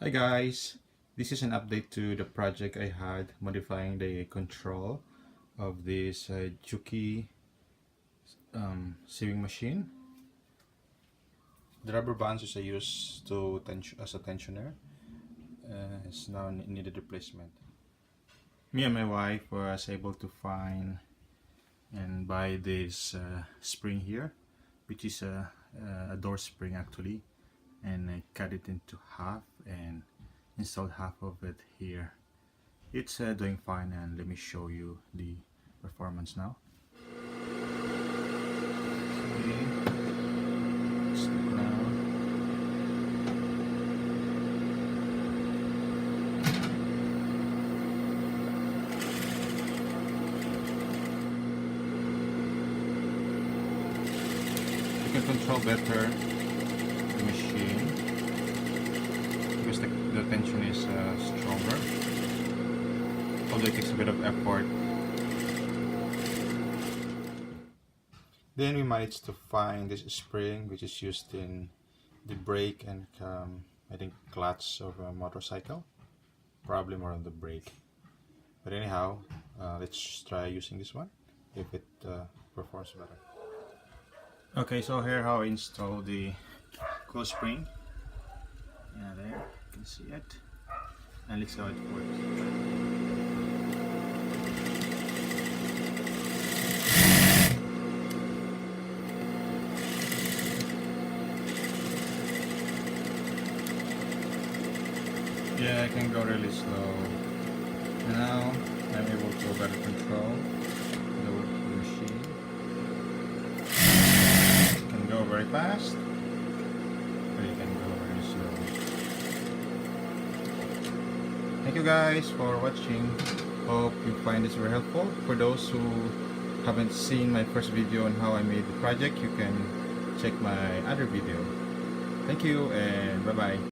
Hi guys, this is an update to the project I had modifying the control of this Juki sewing machine. The rubber bands which I used to as a tensioner is now needed replacement. Me and my wife was able to find and buy this spring here, which is a door spring actually, and I cut it into half and installed half of it here. It's doing fine, and let me show you the performance now. Okay. Stop now. You can control better the machine because the tension is stronger, although it takes a bit of effort. Then we managed to find this spring which is used in the brake and I think clutch of a motorcycle, probably more on the brake. But anyhow, let's try using this one if it performs better. Okay, so here how I install the coil spring. Yeah, there you can see it, and let's see how it works. Yeah, I can go really slow. Now I'm able to better control the machine. You can go very fast, or you can go very slow. Thank you guys for watching. Hope you find this very helpful. For those who haven't seen my first video on how I made the project, you can check my other video. Thank you and bye bye.